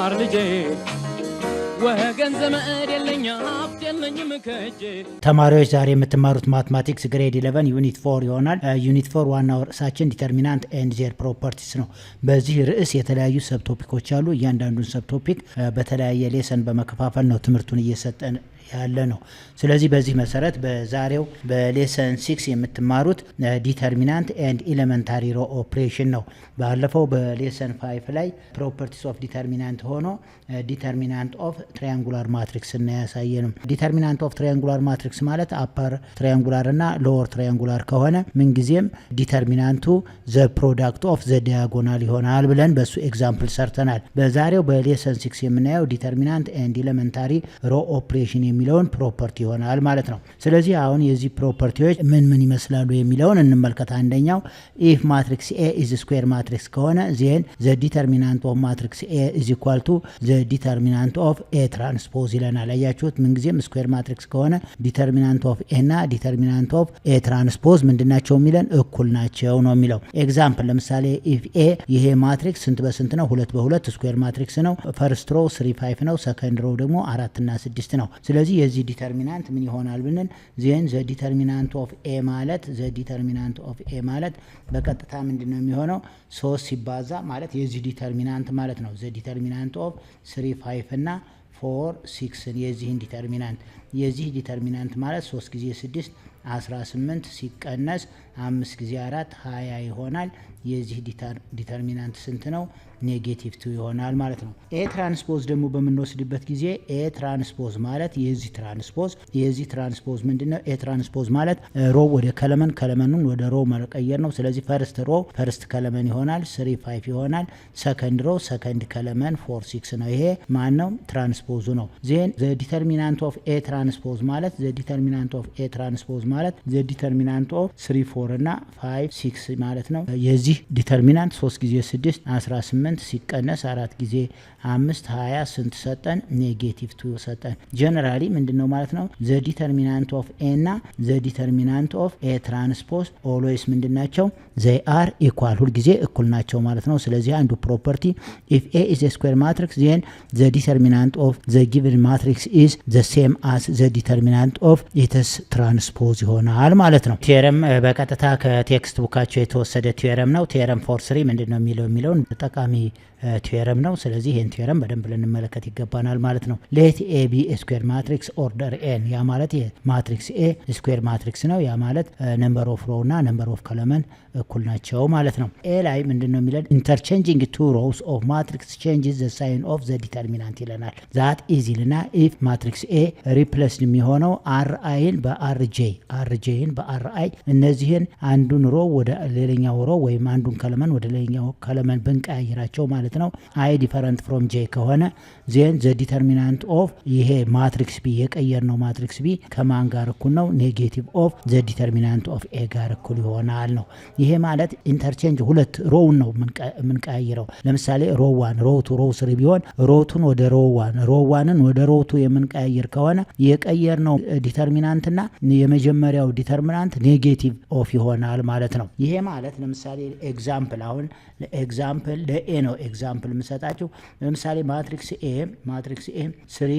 ተማር ልጄ ወገን ዘመድ የለኝ ሀብት የለኝም ከእጄ። ተማሪዎች ዛሬ የምትማሩት ማትማቲክስ ግሬድ 11 ዩኒት 4 ይሆናል። ዩኒት 4 ዋናው ርዕሳችን ዲተርሚናንት ኤንድ ዜር ፕሮፐርቲስ ነው። በዚህ ርዕስ የተለያዩ ሰብቶፒኮች አሉ። እያንዳንዱን ሰብቶፒክ በተለያየ ሌሰን በመከፋፈል ነው ትምህርቱን እየሰጠን ያለ ነው። ስለዚህ በዚህ መሰረት በዛሬው በሌሰን 6 የምትማሩት ዲተርሚናንት ኤንድ ኤሌመንታሪ ሮ ኦፕሬሽን ነው። ባለፈው በሌሰን 5 ላይ ፕሮፐርቲስ ኦፍ ዲተርሚናንት ሆኖ ዲተርሚናንት ኦፍ ትራያንጉላር ማትሪክስ እና ያሳየንም። ዲተርሚናንት ኦፍ ትራያንጉላር ማትሪክስ ማለት አፐር ትራያንጉላር እና ሎወር ትራያንጉላር ከሆነ ምንጊዜም ዲተርሚናንቱ ዘ ፕሮዳክት ኦፍ ዘ ዲያጎናል ይሆናል ብለን በሱ ኤግዛምፕል ሰርተናል። በዛሬው በሌሰን 6 የምናየው ዲተርሚናንት ኤንድ ኤሌመንታሪ ሮ ኦፕሬሽን የሚለውን ፕሮፐርቲ ይሆናል ማለት ነው። ስለዚህ አሁን የዚህ ፕሮፐርቲዎች ምን ምን ይመስላሉ የሚለውን እንመልከት። አንደኛው ኢፍ ማትሪክስ ኤ ኢዝ ስኩዌር ማትሪክስ ከሆነ ዜን ዘ ዲተርሚናንት ኦፍ ማትሪክስ ኤ ኢዝ ኢኳል ቱ ዘ ዲተርሚናንት ኦፍ ኤ ትራንስፖዝ ይለናል። አያችሁት? ምንጊዜም ስኩዌር ማትሪክስ ከሆነ ዲተርሚናንት ኦፍ ኤ እና ዲተርሚናንት ኦፍ ኤ ትራንስፖዝ ምንድናቸው የሚለን እኩል ናቸው ነው የሚለው። ኤግዛምፕል ለምሳሌ ኢፍ ኤ ይሄ ማትሪክስ ስንት በስንት ነው? 2 በ2 ስኩዌር ማትሪክስ ነው። ፈርስት ሮ 3 5 ነው። ሰከንድ ሮ ደግሞ 4 እና 6 ነው። ስለዚህ የዚህ ዲተርሚናንት ምን ይሆናል ብንን ዜን ዘ ዲተርሚናንት ኦፍ ኤ ማለት ዘ ዲተርሚናንት ኦፍ ኤ ማለት በቀጥታ ምንድነው የሚሆነው? 3 ሲባዛ ማለት የዚህ ዲተርሚናንት ማለት ነው። ዘ ዲተርሚናንት ኦፍ 3 5 እና 4 6 የዚህን ዲተርሚናንት ማለት 3 ጊዜ 6 18 ሲቀነስ 5 ጊዜ 4 20 ይሆናል። የዚህ ዲተርሚናንት ስንት ነው? ኔጌቲቭ 2 ይሆናል ማለት ነው። ኤ ትራንስፖዝ ደግሞ በምንወስድበት ጊዜ ኤ ትራንስፖዝ ማለት የዚህ ትራንስፖዝ ምንድነው? ኤ ትራንስፖዝ ማለት ሮ ወደ ከለመኑን ወደ ሮ መቀየር ነው። ስለዚህ ፈርስት ሮ ፈርስት ከለመን ይሆናል 3 5 ይሆናል። ሰከንድ ሮ ሰከንድ ከለመን 4 6 ነው። ይሄ ማን ነው? ትራንስፖዙ ነው። ዜን ዘ ዲተርሚናንት ኦፍ ኤ ትራንስፖዝ ማለት ዘ ዲተርሚናንት ኦፍ ኤ ትራንስፖዝ ማለት ዘ ዲተርሚናንት ኦፍ 3 4 እና 5 6 ማለት ነው። የዚህ ዲተርሚናንት 3 ጊዜ 6 18 ሲቀነስ 4 ጊዜ 5 20 ስንት ሰጠን? ኔጌቲቭ 2 ሰጠን። ጀነራሊ ምንድነው ማለት ነው? ዘ ዲተርሚናንት ኦፍ ኤ እና ዘ ዲተርሚናንት ኦፍ ኤ ትራንስፖዝ ኦልዌይስ ምንድናቸው? ዘይ አር ኢኳል ሁልጊዜ እኩል ናቸው ማለት ነው። ስለዚህ አንዱ ፕሮፐርቲ ኢፍ ኤ ኢዝ ኤ ስኩዌር ማትሪክስ ዜን ዘ ዲተርሚናንት ኦፍ ዘ ጊቭን ማትሪክስ ኢዝ ዘ ሴም አስ ዘ ዲተርሚናንት ኦፍ ኢትስ ትራንስፖዝ ይሆናል ማለት ነው። ቲዮረም በቀጥታ ከቴክስት ቡካቸው የተወሰደ ቲዮረም ነው። ቲዮረም ፎር 3 ምንድነው የሚለውን ጠቃሚ ቲዮረም ነው። ስለዚህ ይህን ቲዮረም በደንብ ልንመለከት ይገባናል ማለት ነው። ሌት ኤ ቢ ስኩዌር ማትሪክስ ኦርደር ኤን ያ ማለት ማትሪክስ ኤ ስኩዌር ማትሪክስ ነው። ያ ማለት ነምበር ኦፍ ሮ እና ነምበር ኦፍ ከለመን እኩል ናቸው ማለት ነው። ኤ ላይ ምንድነው የሚለን? ኢንተርቼንጂንግ ቱ ሮውስ ኦፍ ማትሪክስ ቼንጅስ ዘ ሳይን ኦፍ ዘ ዲተርሚናንት ይለናል። ዛት ኢዝ ይልና ኢፍ ማትሪክስ ኤ ሪፕሌስድ የሚሆነው አር አይን በአር ጄን በአር አይ እነዚህን አንዱን ሮ ወደ ሌላኛው ሮ ወይም አንዱን ከለመን ወደ ሌላኛው ከለመን ብንቀያይራቸው ማለት ነው አይ ዲፈረንት ፍሮም ጄ ከሆነ ዜን ዘ ዲተርሚናንት ኦፍ ይሄ ማትሪክስ ቢ የቀየር ነው ማትሪክስ ቢ ከማን ጋር እኩል ነው? ኔጌቲቭ ኦፍ ዘ ዲተርሚናንት ኦፍ ኤ ጋር እኩል ይሆናል ነው። ይሄ ማለት ኢንተርቼንጅ ሁለት ሮውን ነው የምንቀያይረው። ለምሳሌ ሮ 1 ሮ 2 ሮ 3 ቢሆን ሮቱን ወደ ሮ 1 ሮ 1ን ወደ ሮ 2 የምንቀያይር ከሆነ የቀየር ነው ዲተርሚናንትና የመጀመሪያው ዲተርሚናንት ኔጌቲቭ ኦፍ ይሆናል ማለት ነው። ይሄ ማለት ለምሳሌ ኤግዛምፕል አሁን ኤግዛምፕል ለኤ ነው ኤግዛምፕል የምሰጣችሁ። ለምሳሌ ማትሪክስ ኤ 3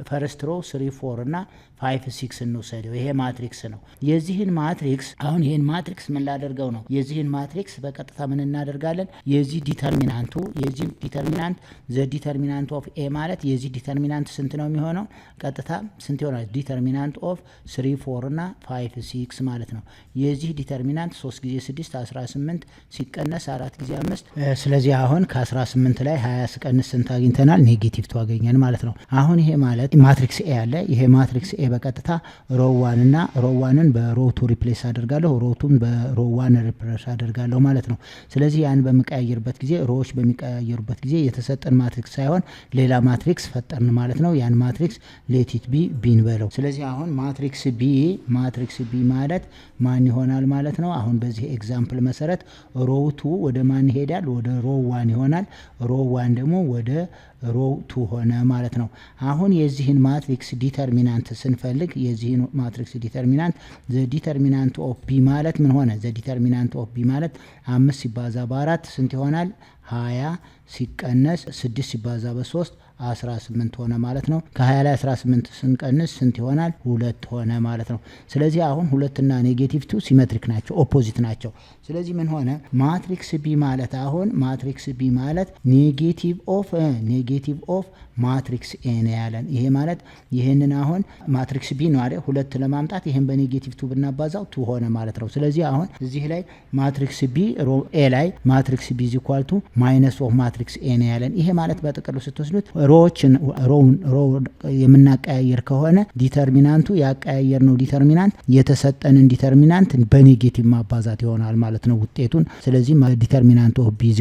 ፈርስት ሮ 3 4 እና 5 6 እንውሰደው። ይሄ ማትሪክስ ነው። የዚህን ማትሪክስ አሁን ይሄን ማትሪክስ ምን ላደርገው ነው? የዚህን ማትሪክስ በቀጥታ ምን እናደርጋለን? የዚህ ዲተርሚናንት ዘ ዲተርሚናንት ኦፍ ኤ ማለት የዚህ ዲተርሚናንት ስንት ነው የሚሆነው? ቀጥታ ስንት ይሆናል? ዲተርሚናንት ኦፍ 3 4 እና 5 6 ማለት ነው። የዚህ ዲተርሚናንት 3 ጊዜ 6 18 ሲቀነስ 4 ጊዜ 5 ስለዚህ አሁን ከ18 ላይ 20 ሲቀንስ ስንት አግኝተናል? ኔጌቲቭ 2 አገኘን ማለት ነው። አሁን ይሄ ማለት ማትሪክስ ኤ አለ። ይሄ ማትሪክስ ኤ በቀጥታ ሮ 1 እና ሮ 1ን በሮ 2 ሪፕሌስ አደርጋለሁ፣ ሮ 2ን በሮ 1 ሪፕሌስ አደርጋለሁ ማለት ነው። ስለዚህ ያን በመቀያየርበት ጊዜ ሮዎች በሚቀያየሩበት ጊዜ የተሰጠን ማትሪክስ ሳይሆን ሌላ ማትሪክስ ፈጠርን ማለት ነው። ያን ማትሪክስ ሌቲት ቢን በለው። ስለዚህ አሁን ማትሪክስ ቢ ማለት ማን ይሆናል ማለት ነው? አሁን በዚህ ኤግዛምፕል መሰረት ሮ 2 ወደ ማን ይሄዳል? ወደ ሮ 1 ይሆናል። ሮ 1 ደግሞ ወደ ሮ 2 ሆነ ማለት ነው። አሁን የዚህን ማትሪክስ ዲተርሚናንት ስንፈልግ የዚህን ማትሪክስ ዲተርሚናንት ዘ ዲተርሚናንት ኦፍ ቢ ማለት ምን ሆነ? ዘ ዲተርሚናንት ኦፍ ቢ ማለት 5 ሲባዛ በ4 ስንት ይሆናል? 20 ሲቀነስ 6 ሲባዛ በ3 18 ሆነ ማለት ነው። ከ20 ላይ 18 ስንቀንስ ስንት ይሆናል? 2 ሆነ ማለት ነው። ስለዚህ አሁን 2 እና -2 ሲሜትሪክ ናቸው፣ ኦፖዚት ናቸው። ስለዚህ ምን ሆነ? ማትሪክስ ቢ ማለት አሁን ማትሪክስ ቢ ማለት ኔጌቲቭ ኦፍ ማትሪክስ ኤ ነው ያለን። ይሄ ማለት ይሄንን አሁን ማትሪክስ ቢ ነው አይደል? 2 ለማምጣት ይሄን በ-2 ብናባዛው 2 ሆነ ማለት ነው። ስለዚህ አሁን እዚህ ላይ ማትሪክስ ቢ ሮ ኤ ላይ ማትሪክስ ቢ = ማይነስ ኦፍ ማትሪክስ ኤ ነው ያለን። ይሄ ማለት በጥቅሉ ስትወስዱት ሮዎችን ሮ የምናቀያየር ከሆነ ዲተርሚናንቱ ያቀያየር ነው ዲተርሚናንት የተሰጠንን ዲተርሚናንት በኔጌቲቭ ማባዛት ይሆናል ማለት ነው ውጤቱን። ስለዚህ ዲተርሚናንት ኦፍ ቢ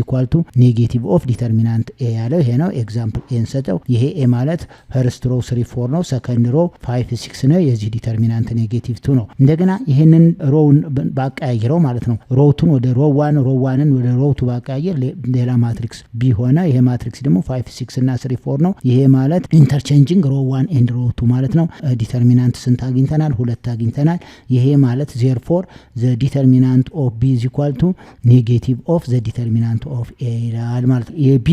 ኔጌቲቭ ኦፍ ዲተርሚናንት ኤ ያለው ይሄ ነው። ኤግዛምፕል ኤን ሰጠው። ይሄ ኤ ማለት ፈርስት ሮ 3 4 ነው፣ ሰከንድ ሮ 5 6 ነው። የዚህ ዲተርሚናንት ኔጌቲቭ 2 ነው። እንደገና ይሄንን ሮውን ባቀያየረው ማለት ነው ሮቱን ወደ ሮ 1 ሮ 1ን ወደ ሮ 2 ባቀያየር ሌላ ማትሪክስ ቢ ሆነ። ይሄ ማትሪክስ ደግሞ 5 6 እና 3 4 ነው። ይሄ ማለት ኢንተርቼንጂንግ ሮ 1 ኤንድ ሮ 2 ማለት ነው። ዲተርሚናንት ስንት አግኝተናል? 2 አግኝተናል። ይሄ ማለት ዜርፎር ዘ ዲተርሚናንት ኦፍ ቢ ኔጌቲቭ ኦፍ ዘ ዲተርሚናንት ኦፍ ኤ ይላል ማለት ነው። የቢ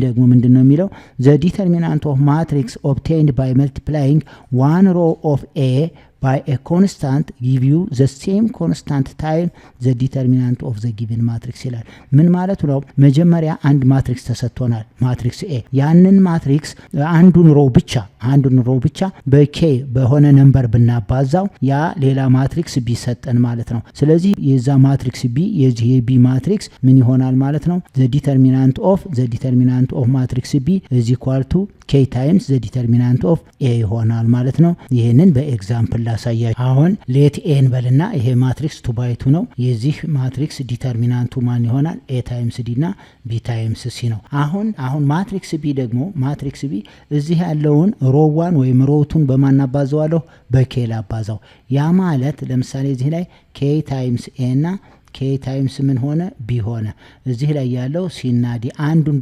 ደግሞ ምንድነው የሚለው? ዘ ዲተርሚናንት ኦፍ ማትሪክስ ኦብቴንድ ባይ መልቲፕላይንግ ዋን ሮ ኦፍ ኤ by a constant give you the same constant time the determinant of the given matrix ይላል። ምን ማለት ነው? መጀመሪያ አንድ ማትሪክስ ተሰጥቶናል፣ ማትሪክስ ኤ። ያንን ማትሪክስ አንዱን ሮ ብቻ በኬ በሆነ ነምበር ብናባዛው ያ ሌላ ማትሪክስ ቢ ሰጠን ማለት ነው። ስለዚህ የዛ ማትሪክስ ቢ የዚህ የቢ ማትሪክስ ምን ይሆናል ማለት ነው? the determinant of matrix B is equal to k times the determinant of A ይሆናል ማለት ነው። ይሄንን በኤግዛምፕል ላሳያችሁ። አሁን ሌት ኤን በልና ይሄ ማትሪክስ 2 by 2 ነው። የዚህ ማትሪክስ ዲተርሚናንቱ ማን ይሆናል? ኤ ታይምስ ዲ እና ቢ ታይምስ ሲ ነው። አሁን ማትሪክስ ቢ ደግሞ ማትሪክስ ቢ እዚህ ያለውን ሮ 1 ወይም ሮ 2ን በማናባዛዋለሁ በኬ ላባዛው። ያ ማለት ለምሳሌ እዚህ ላይ ኬ ታይምስ ኤ እና ኬ ታይምስ ምን ሆነ? ቢ ሆነ። እዚህ ላይ ያለው ሲ እና ዲ አንዱን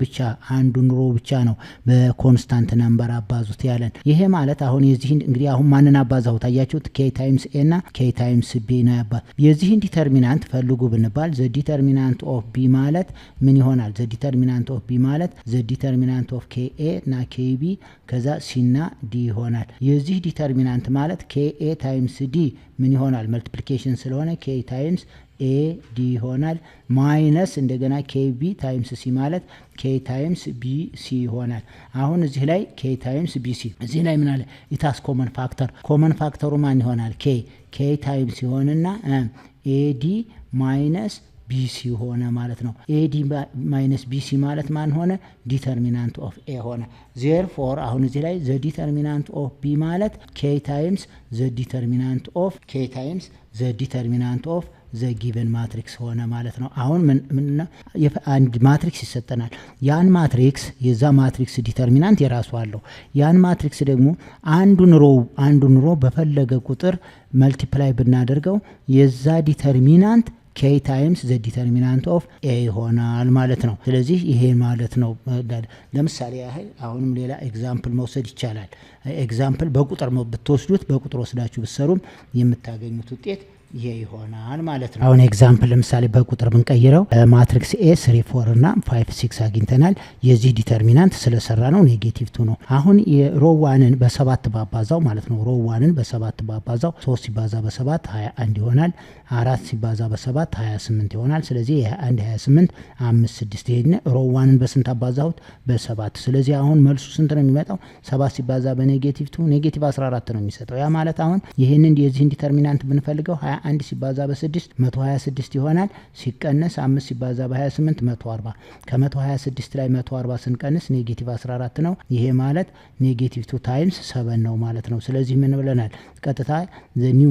ሮ ብቻ ነው በኮንስታንት ነምበር አባዙት ያለን። ይሄ ማለት አሁን የዚህን እንግዲህ አሁን ማንን አባዛው ታያችሁት? ኬ ታይምስ ኤ እና ኬ ታይምስ ቢ ነው ያባዝ። የዚህን ዲተርሚናንት ፈልጉ ብንባል ዘ ዲተርሚናንት ኦፍ ቢ ማለት ምን ይሆናል? ዘ ዲተርሚናንት ኦፍ ቢ ማለት ዘ ዲተርሚናንት ኦፍ ኬ ኤ እና ኬ ቢ ከዛ ሲ እና ዲ ይሆናል። የዚህ ዲተርሚናንት ማለት ኬ ኤ ታይምስ ዲ ምን ይሆናል? መልቲፕሊኬሽን ስለሆነ ኬ ታይምስ ኤ ዲ ይሆናል ማይነስ እንደገና ኬ ቢ ታይምስ ሲ ማለት ኬ ታይምስ ቢ ሲ ይሆናል። አሁን እዚህ ላይ ኬ ታይምስ ቢ ሲ እዚህ ላይ ምን አለ? ኢታስ ኮመን ፋክተሩ ማን ይሆናል? ኬ ታይምስ ይሆንና ኤዲ ማይነስ ቢሲ ሆነ ማለት ነው። ኤዲ ማይነስ ቢሲ ማለት ማን ሆነ? ዲተርሚናንት ኦፍ ኤ ሆነ። ዜርፎር አሁን እዚህ ላይ ዘ ዲተርሚናንት ኦፍ ቢ ማለት ኬ ታይምስ ዘ ዲተርሚናንት ኦፍ ዘ ጊቨን ማትሪክስ ሆነ ማለት ነው። አሁን አንድ ማትሪክስ ይሰጠናል። ያን ማትሪክስ የዛ ማትሪክስ ዲተርሚናንት የራሱ አለው። ያን ማትሪክስ ደግሞ አንዱን ሮ በፈለገ ቁጥር መልቲፕላይ ብናደርገው የዛ ዲተርሚናንት ኬ ታይምስ ዘ ዲተርሚናንት ኦፍ ኤ ይሆናል ማለት ነው። ስለዚህ ይሄ ማለት ነው። ለምሳሌ ያህል አሁንም ሌላ ኤግዛምፕል መውሰድ ይቻላል። ኤግዛምፕል በቁጥር ብትወስዱት በቁጥር ወስዳችሁ ብትሰሩም የምታገኙት ውጤት ይሄ ይሆናል ማለት ነው። አሁን ኤግዛምፕል ለምሳሌ በቁጥር ብንቀይረው ማትሪክስ ኤ 3 4 እና 5 6 አግኝተናል። የዚህ ዲተርሚናንት ስለሰራ ነው ኔጌቲቭ 2 ነው። አሁን የሮ 1ን በ7 ባባዛው ማለት ነው። ሮ 1ን በ7 ባባዛው 3 ሲባዛ በ7 21 ይሆናል። 4 ሲባዛ በ7 28 ይሆናል። ስለዚህ 21 28 5 6 ይሄን ሮ 1ን በስንት አባዛሁት? በ7። ስለዚህ አሁን መልሱ ስንት ነው የሚመጣው? 7 ሲባዛ በኔጌቲቭ 2 ኔጌቲቭ 14 ነው የሚሰጠው። ያ ማለት አሁን ይሄንን የዚህን ዲተርሚናንት ብንፈልገው 21 ሲባዛ በ6 126 ይሆናል። ሲቀነስ 5 ሲባዛ በ28 140። ከ126 ላይ 140 ስንቀንስ ኔጌቲቭ 14 ነው። ይሄ ማለት ኔጌቲቭ 2 ታይምስ 7 ነው ማለት ነው። ስለዚህ ምን ብለናል? ቀጥታ ዘ ኒው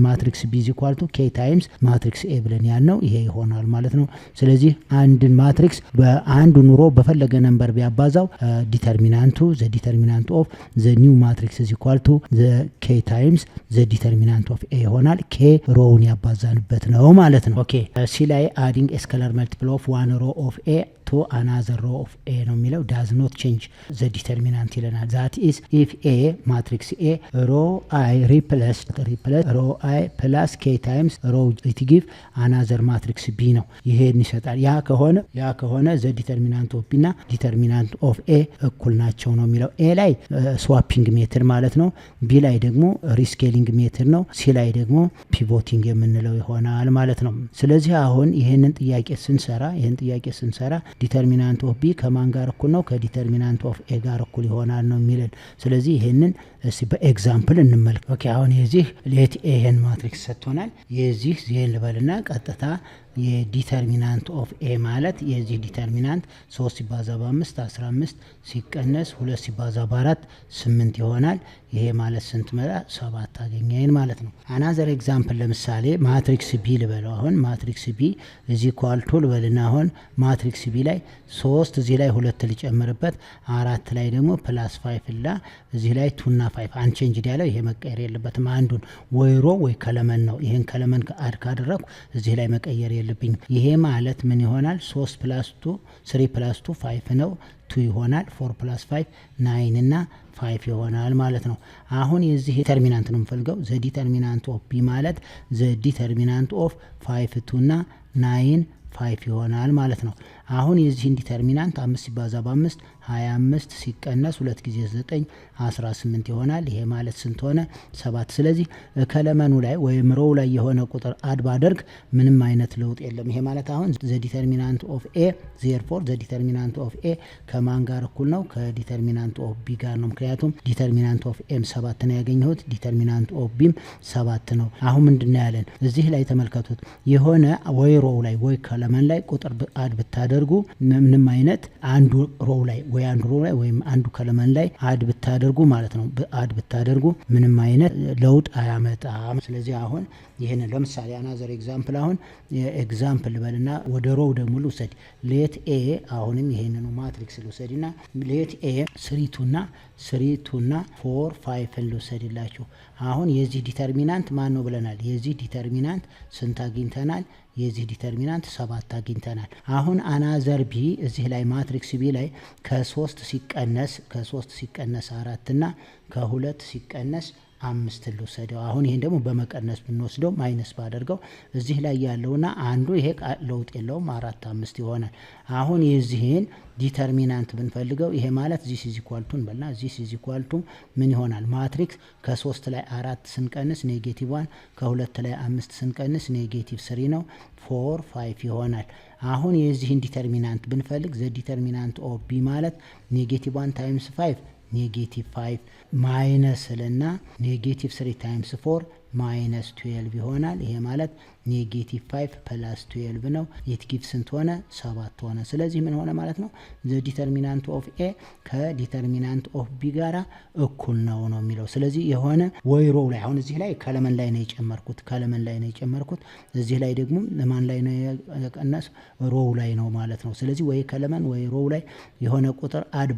ማትሪክስ B = K ታይምስ ማትሪክስ A ብለን ያልነው ይሄ ይሆናል ማለት ነው። ስለዚህ አንድን ማትሪክስ በአንዱ ኑሮ በፈለገ ነምበር ቢያባዛው ዲተርሚናንቱ ዘ ዲተርሚናንት ኦፍ ዘ ኒው ማትሪክስ = ዘ K ታይምስ ዘ ዲተርሚናንት ኦፍ ኤ ይሆናል። ኬ ሮውን ያባዛንበት ነው ማለት ነው። ኦኬ ሲ ላይ አዲንግ ስኬላር መልቲፕል ኦፍ ዋን ሮ ኦፍ ኤ ቱ አናዘር ሮ ኦፍ ኤ ነው የሚለው ዳዝ ኖት ቼንጅ ዘ ዲተርሚናንት ይለናል። ዛት ኢዝ ኢፍ ኤ ማትሪክስ ኤ ሮ አይ ሪፕለስ ሮ አይ ፕላስ ኬ ታይምስ ሮ ኢት ጊቭ አናዘር ማትሪክስ ቢ ነው። ይሄን ይሰጣል። ያ ከሆነ ዘ ዲተርሚናንት ኦፍ ቢ እና ዲተርሚናንት ኦፍ ኤ እኩል ናቸው ነው የሚለው። ኤ ላይ ስዋፒንግ ሜትድ ማለት ነው። ቢ ላይ ደግሞ ሪስኬሊንግ ሜትድ ነው። ሲ ላይ ደግሞ ፒቮቲንግ የምንለው ይሆናል ማለት ነው። ስለዚህ አሁን ይህንን ጥያቄ ስንሰራ ዲተርሚናንት ኦፍ ቢ ከማን ጋር እኩል ነው? ከዲተርሚናንት ኦፍ ኤ ጋር እኩል ይሆናል ነው የሚለን። ስለዚህ ይህንን በኤግዛምፕል እንመልከት። ኦኬ አሁን የዚህ ሌት ኤ ይህን ማትሪክስ ሰጥቶናል። የዚህ ዜን ልበልና ቀጥታ የዲተርሚናንት ኦፍ ኤ ማለት የዚህ ዲተርሚናንት 3 ሲባዛ በ5 15 ሲቀነስ 2 ሲባዛ በ4 8 ይሆናል። ይሄ ማለት ስንት መጣ? 7 አገኘን ማለት ነው። አናዘር ኤግዛምፕል ለምሳሌ ማትሪክስ ቢ ልበለው። አሁን ማትሪክስ ቢ እዚህ ኳልቶ ልበልና አሁን ማትሪክስ ቢ ላይ 3 እዚህ ላይ 2 ሊጨምርበት 4 ላይ ደግሞ ፕላስ 5 ላ እዚህ ላይ 2 እና 5 አንቼንጅድ ያለው ይሄ መቀየር የለበትም። አንዱን ወይ ሮ ወይ ከለመን ነው። ይሄን ከለመን አድ ካደረኩ እዚህ ላይ መቀየር የለብኝም። ይሄ ማለት ምን ይሆናል? 3 + 2 3 + 2 5 ነው 2 ይሆናል። 4 + 5 9 እና 5 ይሆናል ማለት ነው። አሁን የዚህ ዲተርሚናንት ነው የምፈልገው። ዘ ዲተርሚናንት ኦፍ ቢ ማለት ዘ ዲተርሚናንት ኦፍ 5 2 እና 9 5 ይሆናል ማለት ነው። አሁን የዚህን ዲተርሚናንት 5 ሲባዛ በ5 25 ሲቀነስ 2 ጊዜ 9 18 ይሆናል። ይሄ ማለት ስንት ሆነ? 7። ስለዚህ ከለመኑ ላይ ወይም ሮው ላይ የሆነ ቁጥር አድ ባደርግ ምንም አይነት ለውጥ የለም። ይሄ ማለት አሁን ዘ ዲተርሚናንት ኦፍ ኤ ዜርፎር ዘ ዲተርሚናንት ኦፍ ኤ ከማን ጋር እኩል ነው? ከዲተርሚናንት ኦፍ ቢ ጋር ነው። ምክንያቱም ዲተርሚናንት ኦፍ ኤም 7 ነው ያገኘሁት፣ ዲተርሚናንት ኦፍ ቢም 7 ነው። አሁን ምንድነው ያለን? እዚህ ላይ ተመልከቱት። የሆነ ወይ ሮው ላይ ወይ ከለመን ላይ ቁጥር አድ ብታደርጉ ምንም አይነት አንዱ ሮው ላይ ወይ አንዱ ሮው ላይ ወይም አንዱ ከለመን ላይ አድ ብታደርጉ ማለት ነው አድ ብታደርጉ ምንም አይነት ለውጥ አያመጣም። ስለዚህ አሁን ይሄን ለምሳሌ አናዘር ኤግዛምፕል አሁን ኤግዛምፕል በልና ወደ ሮው ደግሞ ልውሰድ። ሌት ኤ አሁንም ይሄንኑ ማትሪክስ ልውሰድና ሌት ኤ 3 እና 4 5 ልውሰድላችሁ። አሁን የዚህ ዲተርሚናንት ማን ነው ብለናል? የዚህ ዲተርሚናንት ስንት አግኝተናል? የዚህ ዲተርሚናንት 7 አግኝተናል። አሁን አናዘር ቢ እዚህ ላይ ማትሪክስ ቢ ላይ ከ3 ሲቀነስ 4 እና ከ2 ሲቀነስ 5 ልውሰደው። አሁን ይሄን ደግሞ በመቀነስ ብንወስደው ማይነስ ባደርገው እዚህ ላይ ያለውና አንዱ ይሄ ለውጥ የለውም 4 5 ይሆናል። አሁን የዚህን ዲተርሚናንት ብንፈልገው ይሄ ማለት ዚስ ኢዝ ኢኳል ቱ እንበልና ዚስ ኢዝ ኢኳል ቱ ምን ይሆናል? ማትሪክስ ከ3 ላይ 4 ስንቀንስ -1 ከ2 ላይ 5 ስንቀንስ -3 ነው 4 5 ይሆናል። አሁን የዚህን ዲተርሚናንት ብንፈልግ ዘ ዲተርሚናንት ኦፍ ቢ ማለት -1 ታይምስ 5 -5 ማይነስ ልና -3 ታይምስ 4 -12 ይሆናል። ይሄ ማለት -5 + 12 ነው። ኢት ጊቭ ስንት ሆነ? 7 ሆነ። ስለዚህ ምን ሆነ ማለት ነው? ዘ ዲተርሚናንት ኦፍ ኤ ከዲተርሚናንት ኦፍ ቢ ጋራ እኩል ነው የሚለው። ስለዚህ የሆነ ወይ ሮው ላይ አሁን እዚህ ላይ ከለመን ላይ ነው የጨመርኩት እዚህ ላይ ደግሞ ማን ላይ ነው የቀነስ? ሮው ላይ ነው ማለት ነው። ስለዚህ ወይ ከለመን ወይ ሮው ላይ የሆነ ቁጥር አድ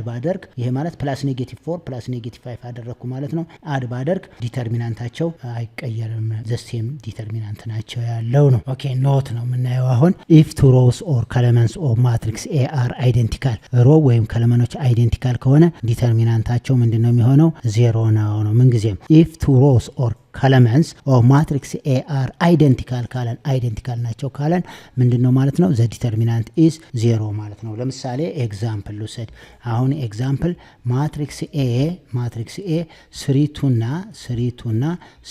ባደርግ ይሄ ማለት +-4 +-5 አደረግኩ ማለት ነው። አድ ባደርግ ዲተርሚናንታቸው አይቀየርም። ዘሴም ዲተርሚናንት ናቸው ያለው ነው። ኦኬ ኖት ነው የምናየው አሁን ኢፍ ቱ ሮውስ ኦር ከለመንስ ኦፍ ማትሪክስ ኤ አር አይደንቲካል ሮ ወይም ከለመኖች አይደንቲካል ከሆነ ዲተርሚናንታቸው ምንድነው የሚሆነው? 0 ነው ምንጊዜም። ኢፍ ቱ ሮውስ ኦር ከለመንስ ኦፍ ማትሪክስ ኤ አር አይደንቲካል ናቸው ካለን ምንድነው ማለት ነው? ዘ ዲተርሚናንት ኢዝ 0 ማለት ነው። ለምሳሌ ኤግዛምፕል ልውሰድ። አሁን ኤግዛምፕል ማትሪክስ ኤ 3 እና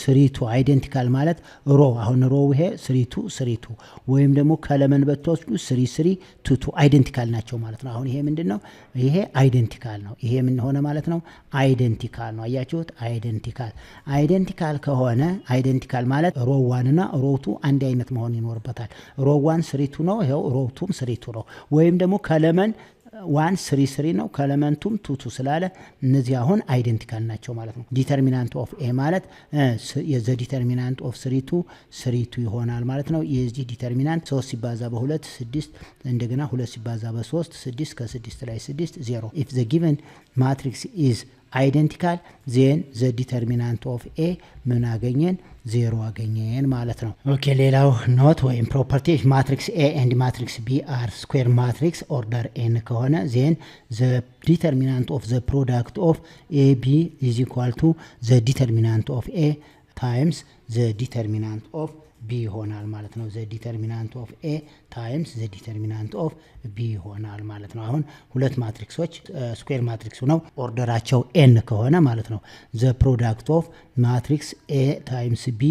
3 አይደንቲካል ማለት ሮ አሁን ሮ ይሄ 3 ወይም ደግሞ ከለመን በተወስዱ 3 አይደንቲካል ናቸው ማለት ነው። አሁን ይሄ ምንድነው? ይሄ አይደንቲካል ነው። ይሄ ምን ሆነ ማለት ነው? አይደንቲካል ነው። አያችሁት? አይደንቲካል ከሆነ አይደንቲካል ማለት ሮ 1 እና ሮ 2 አንድ አይነት መሆን ይኖርበታል። ሮ 1 3 ነው፣ ይሄው ሮ 2 3 ነው። ወይም ደግሞ ከለመን 1 3 ነው፣ ከለመንቱም 2 ስላለ እነዚህ አሁን አይደንቲካል ናቸው ማለት ነው። ዲተርሚናንት ኦፍ ኤ ማለት የዘ ዲተርሚናንት ኦፍ 3 ይሆናል ማለት ነው። የዚህ ዲተርሚናንት 3 ሲባዛ በ2 6 እንደገና 2 ሲባዛ በ3 6 ከ6 ላይ 6 0 if the given matrix is አይደንቲካል ዜን ዘ ዲተርሚናንት ኦፍ ኤ ምን አገኘን? 0 አገኘን ማለት ነው። ኦኬ ሌላው ኖት ወይም ፕሮፐርቲ ማትሪክስ ኤ ኤንድ ማትሪክስ ቢ አር ስኩዌር ማትሪክስ ኦርደር ኤን ከሆነ ዜን ዘ ዲተርሚናንት ኦፍ ዘ ፕሮዳክት ኦፍ ኤ ቢ ኢዝ ኢኳል ቱ ዘ ዲተርሚናንት ኦፍ ኤ ታይምስ ዘ ዲተርሚናንት ኦፍ ቢ ይሆናል ማለት ነው። ዘ ዲተርሚናንት ኦፍ ኤ ታይምስ ዘ ዲተርሚናንት ኦፍ ቢ ይሆናል ማለት ነው። አሁን ሁለት ማትሪክሶች ስኩዌር ማትሪክስ ነው ኦርደራቸው ኤን ከሆነ ማለት ነው ዘ ፕሮዳክት ኦፍ ማትሪክስ ኤ ታይምስ ቢ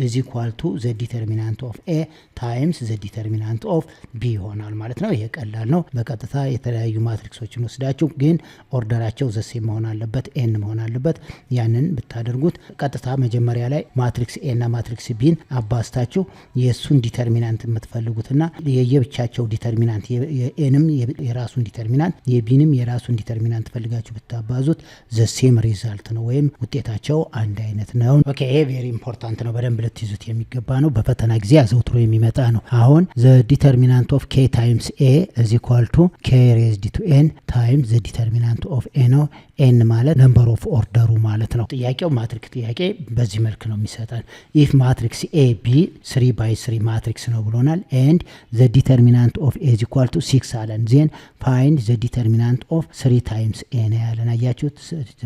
ኢዝ ኢኳል ቱ ዘ ዲተርሚናንት ኦፍ ኤ ታይምስ ዘ ዲተርሚናንት ኦፍ ቢ ይሆናል ማለት ነው። ይሄ ቀላል ነው። በቀጥታ የተለያዩ ማትሪክሶችን ወስዳችሁ ግን ኦርደራቸው ዘሴም መሆን አለበት፣ ኤን መሆን አለበት። ያንን ብታደርጉት ቀጥታ መጀመሪያ ላይ ማትሪክስ ኤ እና ማትሪክስ ቢን አባዝታችሁ የእሱን ዲተርሚናንት የምትፈልጉትና የየብቻቸው ዲተርሚናንት የኤንም የራሱን ዲተርሚናንት የቢንም የራሱን ዲተርሚናንት ፈልጋችሁ ብታባዙት ዘሴም ሪዛልት ነው ወይም ውጤታቸው አንድ አይነት ነው። ኦኬ ይሄ ቬሪ ኢምፖርታንት ነው። በደንብ ልትይዙት የሚገባ ነው። በፈተና ጊዜ አዘውትሮ የሚመጣ ነው። አሁን ዘ ዲተርሚናንት ኦፍ ኬ ታይምስ ኤ ኢዝ ኢኳል ቱ ኬ ሬዝድ ቱ ኤን ታይምስ ዘ ዲተርሚናንት ኦፍ ኤ ነው። ኤን ማለት ነምበር ኦፍ ኦርደሩ ማለት ነው። ጥያቄው ማትሪክስ ጥያቄ በዚህ መልክ ነው የሚሰጠን። ኢፍ ማትሪክስ ኤ ቢ 3 ባይ 3 ማትሪክስ ነው ብሎናል። ኤንድ ዘ ዲተርሚናንት ኦፍ ኤ ኢዝ ኢኳል ቱ 6 አለን። ዜን ፋይንድ ዘ ዲተርሚናንት ኦፍ 3 ታይምስ ኤ ነው ያለን። አያችሁት?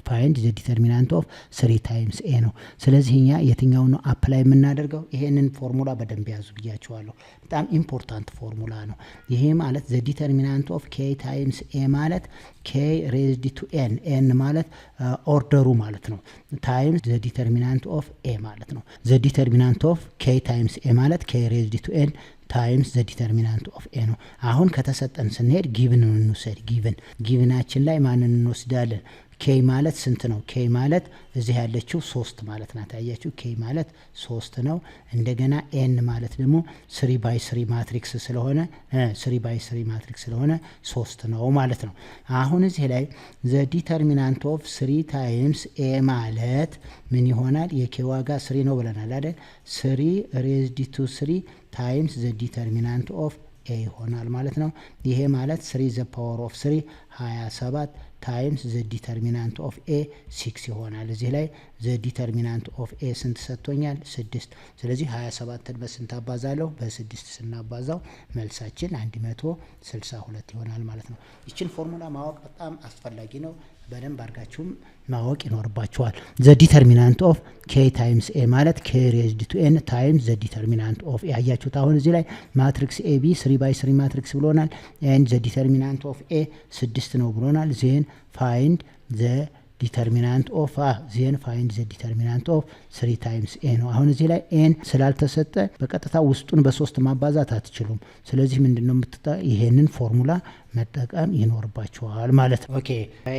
ፋይንድ ዘ ዲተርሚናንት ኦፍ 3 ታይምስ ኤ ነው። ስለዚህ እኛ የትኛው ነው አፕላይ የምናደርገው? ይሄንን ፎርሙላ በደንብ ያዙ ብያችኋለሁ። በጣም ኢምፖርታንት ፎርሙላ ነው። ይሄ ማለት ዘ ዲተርሚናንት ኦፍ ኬ ታይምስ ኤ ማለት ኬ ሬዝድ ቱ ኤን ኤን ማለት ኦርደሩ ማለት ነው ታይምስ ዘ ዲተርሚናንት ኦፍ ኤ ማለት ነው። ዘ ዲተርሚናንት ኦፍ ኬ ታይምስ ኤ ማለት ኬ ሬዝድ ቱ ኤን ታይምስ ዘ ዲተርሚናንት ኦፍ ኤ ነው። አሁን ከተሰጠን ስንሄድ ጊቭን እንውሰድ። ጊቭናችን ላይ ማንን እንወስዳለን? ኬ ማለት ስንት ነው? ኬ ማለት እዚህ ያለችው 3 ማለት ናት። አያችሁ? ኬ ማለት 3 ነው። እንደገና ኤን ማለት ደግሞ 3 ባይ 3 ማትሪክስ ስለሆነ 3 ባይ 3 ማትሪክስ ስለሆነ 3 ነው ማለት ነው። አሁን እዚህ ላይ ዘ ዲተርሚናንት ኦፍ 3 ታይምስ ኤ ማለት ምን ይሆናል? የኬ ዋጋ 3 ነው ብለናል አይደል? 3 ሬዝድ ቱ 3 ታይምስ ዘ ዲተርሚናንት ኦፍ ኤ ይሆናል ማለት ነው። ይሄ ማለት 3 ዘ ፓወር ኦፍ 3 27 ታይምስ ዘ ዲተርሚናንት ኦፍ ኤ 6 ይሆናል። እዚህ ላይ ዘ ዲተርሚናንት ኦፍ ኤ ስንት ሰጥቶኛል? 6። ስለዚህ 27ን በስንት አባዛለሁ? በ6 ስናባዛው መልሳችን 162 ይሆናል ማለት ነው። ይችን ፎርሙላ ማወቅ በጣም አስፈላጊ ነው። በደንብ አድርጋችሁም ማወቅ ይኖርባችኋል። ዘ ዲተርሚናንት ኦፍ ኬ ታይምስ ኤ ማለት ኬ ሬዝድ ቱ ኤን ታይምስ ዘ ዲተርሚናንት ኦፍ ኤ። አያችሁት? አሁን እዚህ ላይ ማትሪክስ ኤ ቢ 3 ባይ 3 ማትሪክስ ብሎናል። ኤንድ ዘ ዲተርሚናንት ኦፍ ኤ 6 ነው ብሎናል። ዜን ፋይንድ ዘ ዲተርሚናንት ኦፍ ዜን ፋይንድ ዘ ዲተርሚናንት ኦፍ 3 ታይምስ ኤ ነው። አሁን እዚህ ላይ ኤን ስላልተሰጠ በቀጥታ ውስጡን በ3 ማባዛት አትችሉም። ስለዚህ ምንድነው ይሄንን ፎርሙላ መጠቀም ይኖርባችኋል ማለት ነው። ኦኬ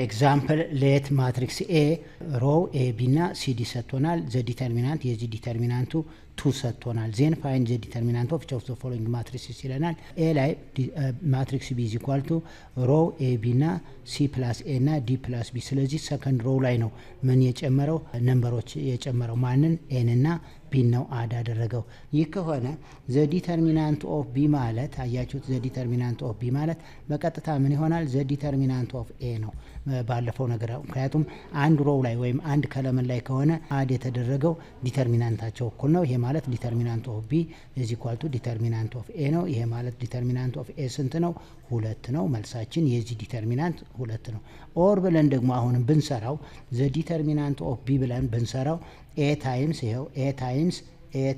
ኤግዛምፕል ሌት ማትሪክስ ኤ ሮው ኤ ቢ እና ሲዲ ሰጥቶናል። ዘ ዲተርሚናንት የዚህ ዲተርሚናንቱ 2 ሰጥቶናል። ዜን ፋይንድ ዘ ዲተርሚናንት ኦፍ ኦፍ ዘ ፎሎዊንግ ማትሪክስ ይለናል። ኤ ላይ ማትሪክስ ቢ ኢዝ ኢኳል ቱ ሮው ኤ ቢ እና ሲ ፕላስ ኤ እና ዲ ፕላስ ቢ። ስለዚህ ሰከንድ ሮው ላይ ነው ምን የጨመረው? ነምበሮች የጨመረው ማንን? ኤን እና ቢን ነው አድ አደረገው። ይህ ከሆነ ዘ ዲተርሚናንት ኦፍ ቢ ማለት አያችሁት? ዘ ዲተርሚናንት ኦፍ ቢ ማለት በቀጥታ ምን ይሆናል? ዘ ዲተርሚናንት ኦፍ ኤ ነው። ባለፈው ነገር ምክንያቱም አንድ ሮው ላይ ወይም አንድ ከለመን ላይ ከሆነ አድ የተደረገው ዲተርሚናንታቸው እኩል ነው። ይሄ ማለት ዲተርሚናንት ኦፍ ቢ ኢዝ ኢኳል ቱ ዲተርሚናንት ኦፍ ኤ ነው። ይሄ ማለት ዲተርሚናንት ኦፍ ኤ ስንት ነው? 2 ነው። መልሳችን የዚህ ዲተርሚናንት 2 ነው። ኦር ብለን ደግሞ አሁንም ብንሰራው ዘ ዲተርሚናንት ኦፍ ቢ ብለን ብንሰራው ኤ ታይምስ ይሄው ኤ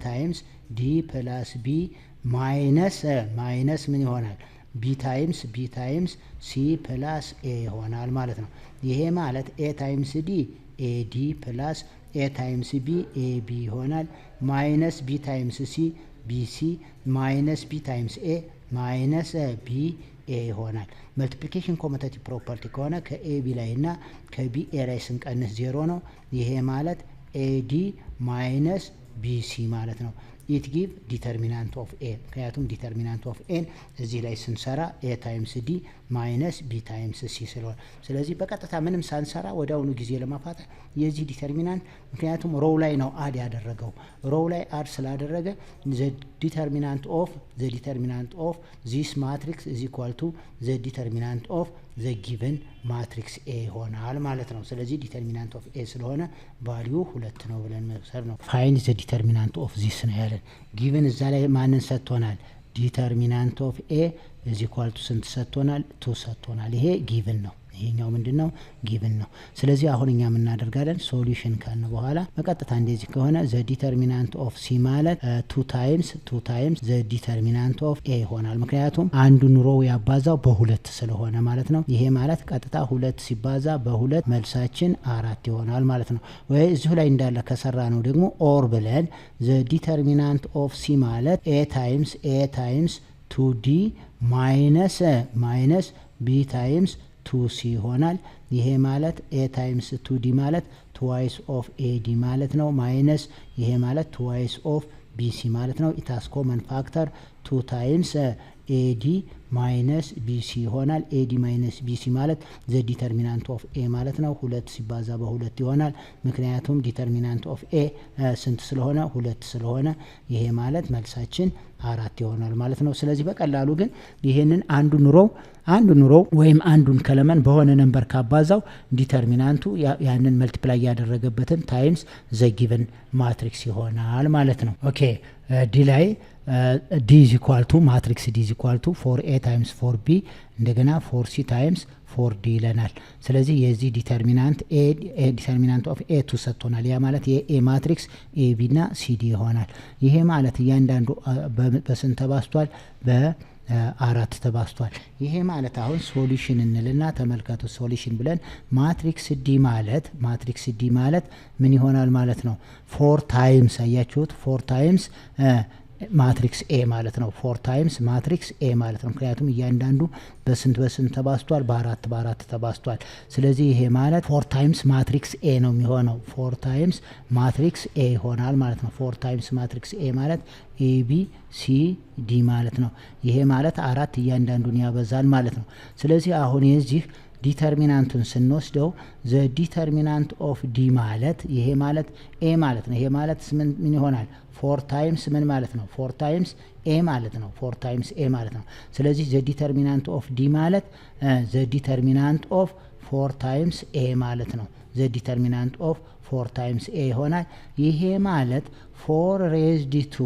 ታይምስ ዲ ፕላስ ቢ ማይነስ ምን ይሆናል? ቢ ታይምስ ሲ ፕላስ ኤ ይሆናል ማለት ነው። ይሄ ማለት ኤ ታይምስ ዲ ኤ ዲ ፕላስ ኤ ታይምስ ቢ ኤ ቢ ይሆናል። ማይነስ ቢ ታይምስ ሲ ቢ ሲ ማይነስ ቢ ታይምስ ኤ ማይነስ ቢ ኤ ይሆናል። መልቲፕሊኬሽን ኮሙቴቲቭ ፕሮፐርቲ ከሆነ ከኤ ቢ ላይ እና ከቢ ኤ ላይ ስንቀንስ 0 ነው። ይሄ ማለት ኤዲ ማይነስ ቢሲ ማለት ነው። ኢት ጊቭ ዲተርሚናንት ኦፍ ኤ። ምክንያቱም ዲተርሚናንት ኦፍ ኤን እዚህ ላይ ስንሰራ ኤ ታይምስ ዲ ማይነስ ቢ ታይምስ ሲ ስለሆነ ስለዚህ በቀጥታ ምንም ሳንሰራ ወዲያውኑ ጊዜ ለማፋጠን የዚህ ዲተርሚናንት ምክንያቱም ሮው ላይ ነው አድ ያደረገው። ሮው ላይ አድ ስላደረገ ዘ ዲተርሚናንት ኦፍ ዚስ ማትሪክስ ኢዝ ኢኳል ቱ ዘ ዲተርሚናንት ኦፍ ዘ ጊቨን ማትሪክስ ኤ ይሆናል ማለት ነው። ስለዚህ ዲተርሚናንት ኦፍ ኤ ስለሆነ ቫልዩ 2 ነው ብለን መውሰድ ነው። ፋይንድ ዘ ዲተርሚናንት ኦፍ ዚስ ነው ያለን። ጊቨን እዛ ላይ ማንን ሰጥቶናል? ዲተርሚናንት ኦፍ ኤ ኢዝ ኢኳል ቱ ስንት ሰጥቶናል? 2 ሰጥቶናል። ይሄ ጊቨን ነው። ይሄኛው ምንድነው? ጊቭን ነው። ስለዚህ አሁን እኛ ምን እናደርጋለን? ሶሉሽን ካልን በኋላ በቀጥታ እንደዚህ ከሆነ ዘ ዲተርሚናንት ኦፍ ሲ ማለት 2 ታይምስ ዘ ዲተርሚናንት ኦፍ ኤ ይሆናል። ምክንያቱም አንዱን ሮ ያባዛው በ2 ስለሆነ ማለት ነው። ይሄ ማለት ቀጥታ 2 ሲባዛ በ2 መልሳችን 4 ይሆናል ማለት ነው። ወይ እዚሁ ላይ እንዳለ ከሰራ ነው ደግሞ ኦር ብለን ዘ ዲተርሚናንት ኦፍ ሲ ማለት ኤ ታይምስ 2d ማይነስ ቢ ታይምስ 2c ይሆናል። ይሄ ማለት a ታይምስ 2d ማለት ትዋይስ ኦፍ ad ማለት ነው። ማይነስ ይሄ ማለት ትዋይስ ኦፍ bc ማለት ነው። ኢት ሃዝ ኮመን ፋክተር 2 ታይምስ ad ማይነስ bc ይሆናል። ad ማይነስ bc ማለት ዘ ዲተርሚናንት ኦፍ a ማለት ነው። 2 ሲባዛ በ2 ይሆናል። ምክንያቱም ዲተርሚናንት ኦፍ a ስንት ስለሆነ 2 ስለሆነ ይሄ ማለት መልሳችን 4 ይሆናል ማለት ነው። ስለዚህ በቀላሉ ግን ይሄንን አንዱን ሮ ወይም አንዱን ከለመን በሆነ ነምበር ካባዛው ዲተርሚናንቱ ያንን መልቲፕላይ ያደረገበትን ታይምስ ዘ ጊቨን ማትሪክስ ይሆናል ማለት ነው። ኦኬ ዲ ላይ ዲ ኢዝ ኢኳል ቱ ማትሪክስ ዲ ኢዝ ኢኳል ቱ 4a ታይምስ 4b እንደገና 4c ታይምስ 4d ይለናል። ስለዚህ የዚህ ዲተርሚናንት ዲተርሚናንት ኦፍ ኤ 2 ሰጥቶናል። ያ ማለት የኤ ማትሪክስ ኤ ቢ እና ሲዲ ይሆናል። ይሄ ማለት እያንዳንዱ በስንት ተባዝቷል? በ4 ተባዝቷል። ይሄ ማለት አሁን ሶሉሽን እንልና ተመልከቱ። ሶሉሽን ብለን ማትሪክስ ዲ ማለት ምን ይሆናል ማለት ነው? 4 ታይምስ አያችሁት? 4 ታይምስ ማትሪክስ ኤ ማለት ነው። 4 ታይምስ ማትሪክስ ኤ ማለት ነው። ምክንያቱም እያንዳንዱ በስንት ተባዝቷል? በ4 ተባዝቷል። ስለዚህ ይሄ ማለት 4 ታይምስ ማትሪክስ ኤ ነው የሚሆነው። 4 ታይምስ ማትሪክስ ኤ ይሆናል ማለት ነው። 4 ታይምስ ማትሪክስ ኤ ማለት ኤ ቢ ሲ ዲ ማለት ነው። ይሄ ማለት 4 እያንዳንዱን ያበዛል ማለት ነው። ስለዚህ አሁን የዚህ ዲተርሚናንቱን ስንወስደው ዘ ዲተርሚናንት ኦፍ ዲ ማለት ይሄ ማለት ኤ ማለት ነው። ይሄ ማለት ምን ይሆናል? 4 ታይምስ ምን ማለት ነው? 4 ታይምስ ኤ ማለት ነው። 4 ታይምስ ኤ ማለት ነው። ስለዚህ ዘ ዲተርሚናንት ኦፍ ዲ ማለት ዘ ዲተርሚናንት ኦፍ 4 ታይምስ ኤ ማለት ነው። ዘ ዲተርሚናንት ኦፍ 4 ታይምስ ኤ ይሆናል። ይሄ ማለት 4 ሬዝድ ቱ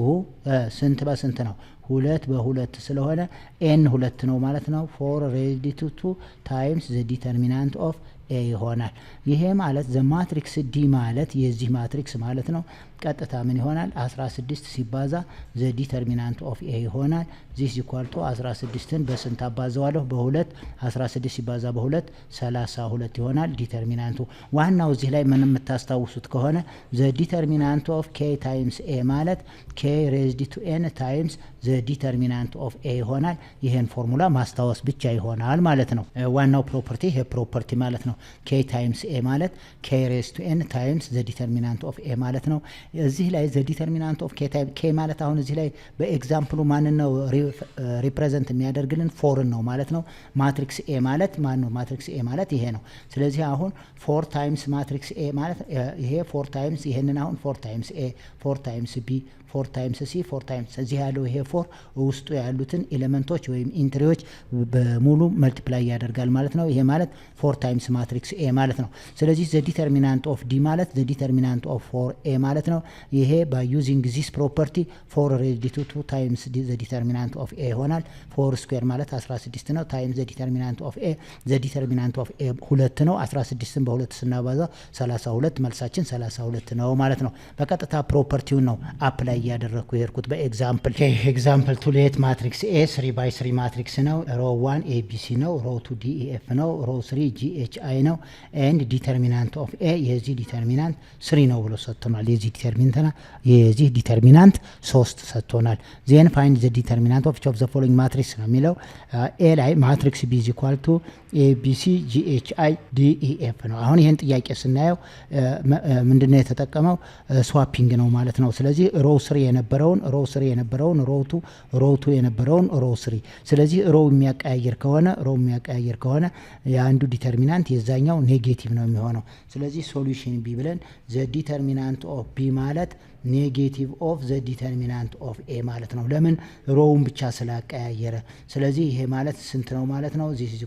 ስንት በስንት ነው? 2 በ2 ስለሆነ ኤን 2 ነው ማለት ነው። 4 ሬዝድ ቱ 2 ታይምስ ዘ ዲተርሚናንት ኦፍ ኤ ይሆናል። ይሄ ማለት ዘ ማትሪክስ ዲ ማለት የዚህ ማትሪክስ ማለት ነው። ቀጥታ ምን ይሆናል? 16 ሲባዛ ዘ ዲተርሚናንት ኦፍ ኤ ይሆናል። ዚስ ኢኳል ቱ 16ን በስንት አባዛዋለሁ? በ2 16 ሲባዛ በ2 32 ይሆናል ዲተርሚናንቱ። ዋናው እዚህ ላይ ምን የምታስታውሱት ከሆነ ዘ ዲተርሚናንት ኦፍ ኬ ታይምስ ኤ ማለት ኬ ሬዝድ ቱ ኤን ታይምስ ዘ ዲተርሚናንት ኦፍ ኤ ይሆናል። ይሄን ፎርሙላ ማስታወስ ብቻ ይሆናል ማለት ነው። ዋናው ፕሮፐርቲ ይሄ ፕሮፐርቲ ማለት ነው። ኬ ታይምስ ኤ ማለት ኬ ሬዝድ ቱ ኤን ታይምስ ዘ ዲተርሚናንት ኦፍ ኤ ማለት ነው። እዚህ ላይ ዘ ዲተርሚናንት ኦፍ ኬ ማለት አሁን እዚህ ላይ በኤግዛምፕሉ ማንን ነው ሪፕሬዘንት የሚያደርግልን? ፎርን ነው ማለት ነው። ማትሪክስ ኤ ማለት ማን ነው? ማትሪክስ ኤ ማለት ይሄ ነው። ስለዚህ አሁን 4 ታይምስ ማትሪክስ ኤ ማለት ይሄ 4 ታይምስ ይሄንን አሁን 4 ታይምስ ኤ 4 ታይምስ ቢ 4 ታይምስ ሲ 4 ታይምስ እዚህ ያለው ይሄ 4 ውስጡ ያሉትን ኤሌመንቶች ወይም ኢንትሪዎች በሙሉ መልቲፕላይ ያደርጋል ማለት ነው። ይሄ ማለት 4 ታይምስ ማትሪክስ ኤ ማለት ነው። ስለዚህ ዘ ዲተርሚናንት ኦፍ ዲ ማለት ዘ ዲተርሚናንት ኦፍ 4 ኤ ማለት ነው። ይሄ ባይ ዩዚንግ ዚስ ፕሮፐርቲ 4 ሬዝድ ቱ 2 ታይምስ ዘ ዲተርሚናንት ኦፍ ኤ ይሆናል። 4 ስኩዌር ማለት 16 ነው። ታይምስ ዘ ዲተርሚናንት ኦፍ ኤ ዘ ዲተርሚናንት ኦፍ ኤ 2 ነው። 16ን በ2 ስናባዛ 32 መልሳችን 32 ነው ማለት ነው። በቀጥታ ፕሮፐርቲውን ነው አፕላይ ያደረኩ የሄድኩት በኤግዛምፕል። ኤግዛምፕል 2 ሌት ማትሪክስ ኤ 3x3 ማትሪክስ ነው። ሮ 1 ኤቢሲ ነው። ሮ 2 ዲኢኤፍ ነው። ሮ 3 ጂኤችአይ ነው። ኤንድ ዲተርሚናንት ኦፍ ኤ የዚህ ዲተርሚናንት 3 ነው ብሎ ሰጥቶናል። የዚህ ዲተርሚናንት 3 ሰጥቶናል። ዜን ፋይንድ ዘ ዲተርሚናንት ኦፍ ዘ ፎሎዊንግ ማትሪክስ ነው የሚለው። ኤ ላይ ማትሪክስ ቢ ኢዝ ኢኳል ቱ ኤቢሲ ጂኤችአይ ዲኢኤፍ ነው። አሁን ይህን ጥያቄ ስናየው ምንድነው የተጠቀመው? ስዋፒንግ ነው ማለት ነው። ስለዚህ ሮ 3 የነበረውን ሮ 3 የነበረውን ሮ 2 የነበረውን ሮ 3 ስለዚህ ሮ የሚያቀያየር ከሆነ የአንዱ ዲተርሚናንት የዛኛው ኔጌቲቭ ነው የሚሆነው። ስለዚህ ሶሉሽን ቢ ብለን ዘ ዲተርሚናንት ኦፍ ቢ ማለት ኔጌቲቭ ኦፍ ዘ ዲተርሚናንት ኦፍ ኤ ማለት ነው። ለምን ሮውን ብቻ ስላቀያየረ። ስለዚህ ይሄ ማለት ስንት ነው ማለት ነው? ዚስ ኢዝ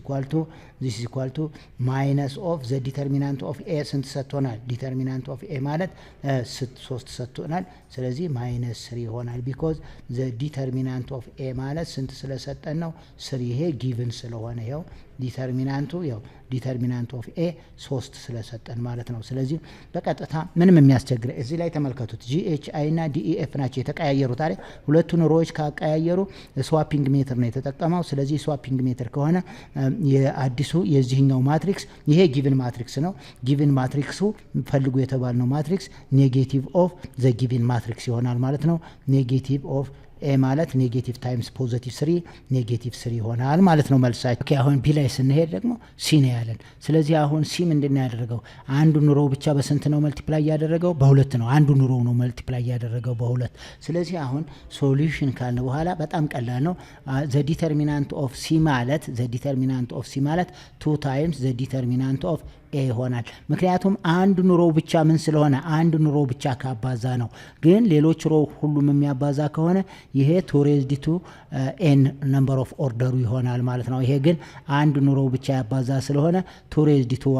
ኢኳል ቱ ማይነስ ኦፍ ዘ ዲተርሚናንት ኦፍ ኤ ስንት ሰጥቶናል? ዲተርሚናንት ኦፍ ኤ ማለት 3 ሰጥቶናል። ስለዚህ ማይነስ 3 ይሆናል። ቢኮዝ ዘ ዲተርሚናንት ኦፍ ኤ ማለት ስንት ስለሰጠን ነው? 3። ይሄ ጊቭን ስለሆነ ይኸው ዲተርሚናንቱ ያው ዲተርሚናንት ኦፍ ኤ 3 ስለሰጠን ማለት ነው። ስለዚህ በቀጥታ ምንም የሚያስቸግር እዚህ ላይ ተመልከቱት። GHI እና DEF ናቸው የተቀያየሩት አይደል? ሁለቱን ሮዎች ካቀያየሩ ስዋፒንግ ሜትር ነው የተጠቀመው። ስለዚህ ስዋፒንግ ሜትር ከሆነ የአዲሱ የዚህኛው ማትሪክስ ይሄ ጊቭን ማትሪክስ ነው። ጊቭን ማትሪክሱ ፈልጉ የተባልነው ማትሪክስ ኔጌቲቭ ኦፍ ዘ ጊቭን ማትሪክስ ይሆናል ማለት ነው። ኔጌቲቭ ኦፍ ኤ ማለት ኔጌቲቭ ታይምስ ፖዚቲቭ 3 ኔጌቲቭ 3 ይሆናል ማለት ነው መልሳችን። ኦኬ አሁን ቢ ላይ ስንሄድ ደግሞ ሲ ነው ያለን። ስለዚህ አሁን ሲ ምንድነው ያደረገው? አንዱን ሮ ብቻ በስንት ነው መልቲፕላይ ያደረገው? በ2 ነው። አንዱን ሮ ነው መልቲፕላይ ያደረገው በ2። ስለዚህ አሁን ሶሉሽን ካልን በኋላ በጣም ቀላል ነው። ዘ ዲተርሚናንት ኦፍ ሲ ማለት 2 ታይምስ ዘ ዲተርሚናንት ኦፍ ኤ ይሆናል። ምክንያቱም አንድ ሮ ብቻ ምን ስለሆነ አንድ ሮ ብቻ ካባዛ ነው። ግን ሌሎች ሮ ሁሉም የሚያባዛ ከሆነ ይሄ ቱ ሬዝድ ቱ ኤን ነምበር ኦፍ ኦርደሩ ይሆናል ማለት ነው። ይሄ ግን አንድ ሮ ብቻ ያባዛ ስለሆነ ቱ ሬዝድ ቱ